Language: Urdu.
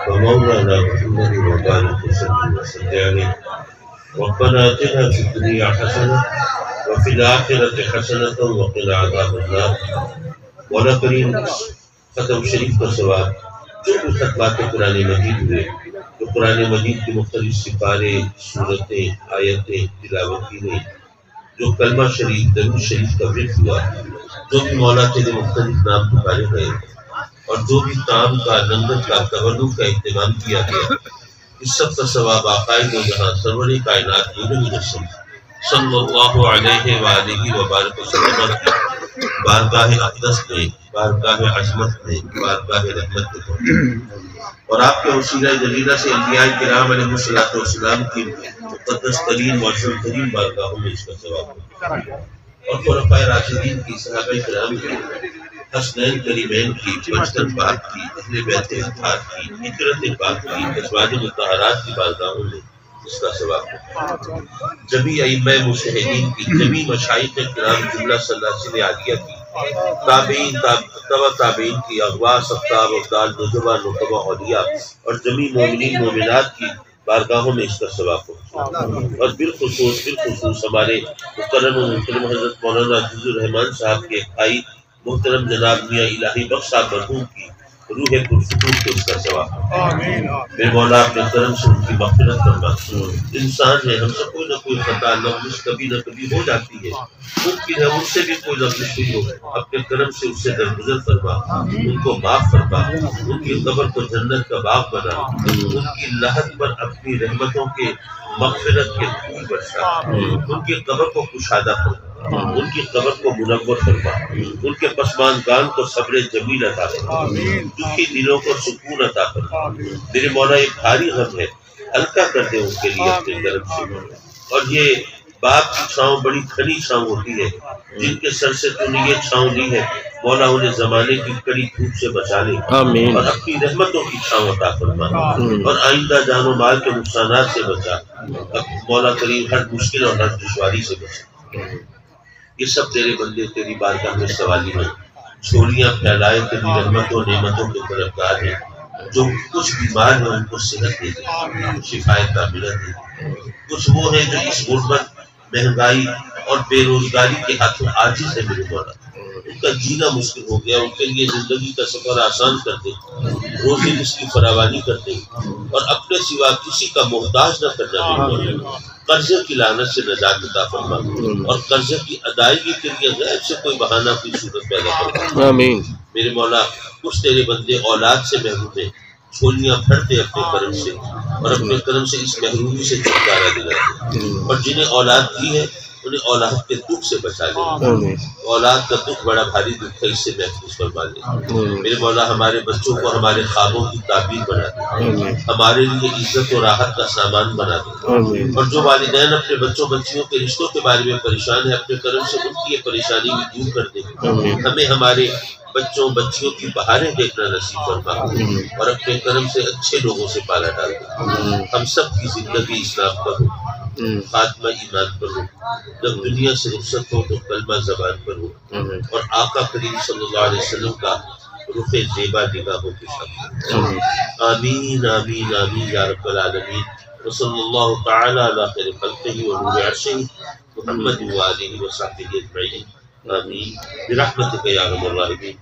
ومولانا محمد وبارك وسلم عليه. ربنا آتنا في الدنيا حسنة وفي الآخرة حسنة وقنا عذاب النار. مولا کریم ختم شریف کا ثواب جو بھی ختمات قرآن مجید ہوئے، جو قرآن مجید کی مختلف سپارے، سورتیں، آیتیں تلاوت کی گئی، جو کلمہ شریف، درود شریف کا ورد ہوا، جو بھی مولا کے لیے مختلف نام پکارے گئے، اور جو بھی کام کا، لنگر کا، تولد کا اہتمام کیا گیا، اس سب کا ثواب آقائے دو جہاں سرور کائنات نور مجسم صلی اللہ علیہ وآلہ وبارک وسلم کی بارگاہ اقدس میں، بارگاہ عظمت میں، بارگاہ رحمت میں پہنچے، اور آپ کے وسیلہ جلیلہ سے انبیاء کرام علیہ السلام کی مقدس ترین معظم ترین بارگاہوں میں اس کا ثواب ہو، اور خلفائے راشدین کی، صحابہ کرام کی، حسنین کریمین کی، بچتن پاک کی، اہل بیت اطہار کی، اطرت پاک کی، ازواج مطہرات کی بارگاہوں میں اس کا ثواب ہو، جمی ائمہ مجتہدین کی، جمی مشائخ کرام جملہ صلاحسن عالیہ کی، تابعین، تبع تابعین کی، اغواث، اقطاب، ابدال، نجبہ، نقبہ، اولیاء، اور جمی مومنین مومنات کی بارگاہوں میں اس کا ثواب ہو، اور بالخصوص ہمارے مکرم و محترم حضرت مولانا عزیز الرحمان صاحب کے بھائی محترم جناب میاں الہی بخش صاحب مرحوم کی روح پرسکون کو اس کا ثواب ہو۔ میرے مولا اپنے کرم سے ان کی مغفرت فرما۔ انسان ہے، ہم سے کوئی نہ کوئی خطا لغزش کبھی نہ کبھی ہو جاتی ہے، ممکن ہے ان سے بھی کوئی لغزش ہوئی ہو، اپنے کرم سے اس سے درگزر فرما، ان کو معاف فرما، ان کی قبر کو جنت کا باغ بنا، ان کی لحد پر اپنی رحمتوں کے مغفرت کے پھول برسا، ان کی قبر کو کشادہ فرما، ان کی قبر کو منور فرما، ان کے پسماندگان کو صبر جمیل عطا فرما، دکھی دلوں کو سکون عطا فرما۔ میرے مولا یہ بھاری غم ہے، ہلکا کر دے ان کے لیے اپنے کرم سے، اور یہ باپ کی چھاؤں بڑی گھنی چھاؤں ہوتی ہے، جن کے سر سے تو نے یہ چھاؤں لی ہے، مولا انہیں زمانے کی کڑی دھوپ سے بچا لے، اور اپنی رحمتوں کی چھاؤں عطا فرما، اور آئندہ جان و مال کے نقصانات سے بچا، مولا کریم ہر مشکل اور ہر دشواری سے بچا۔ یہ سب تیرے بندے تیری بارگاہ میں سوالی ہیں، جھولیاں پھیلائے تیری رحمتوں نعمتوں کے طرفدار ہیں، جو کچھ بیمار ہیں ان کو صحت دے دے، شفائے کاملہ دے دے، کچھ وہ ہیں جو اس غربت، مہنگائی اور بے روزگاری کے ہاتھوں عاجز ہے، میرے مولا ان کا جینا مشکل ہو گیا، ان کے لیے زندگی کا سفر آسان کر دے، روزی رزق کی فراوانی کر دے، اور اپنے سوا کسی کا محتاج نہ کرنا، میرے مولا قرضے کی لعنت سے نجات عطا فرما، اور قرضے کی ادائیگی کے لیے غیب سے کوئی بہانہ، کوئی صورت پیدا فرما۔ آمین۔ میرے مولا کچھ تیرے بندے اولاد سے محروم ہیں، جھولیاں بھرتے اپنے کرم سے، اور اپنے کرم سے اس محرومی سے چھٹکارا دلاتے، اور جنہیں اولاد دی ہے انہیں اولاد کے دکھ سے بچا لے، اولاد کا دکھ بڑا بھاری دکھ ہے، اس سے محفوظ فرما لے۔ میرے مولا ہمارے بچوں کو ہمارے خوابوں کی تعبیر بنا دے، ہمارے لیے عزت و راحت کا سامان بنا دے، اور جو والدین اپنے بچوں بچیوں کے رشتوں کے بارے میں پریشان ہیں، اپنے کرم سے ان کی یہ پریشانی بھی دور کر دے، ہمیں ہمارے بچوں بچیوں کی بہاریں دیکھنا نصیب فرما، اور اپنے کرم سے اچھے لوگوں سے پالا ڈال دے، ہم سب کی زندگی اسلام پر ہو، خاتمہ ایمان پر ہو، جب دنیا سے رخصت ہو تو کلمہ زبان پر ہو، اور آقا کریم صلی اللہ علیہ وسلم کا رخ زیبا نگاہوں کے سامنے۔ آمین آمین آمین یا رب العالمین، وصلی اللہ تعالی علی خیر خلقہ ونور عرشہ محمد وآلہ وصحبہ اجمعین، آمین برحمتک یا ارحم الراحمین۔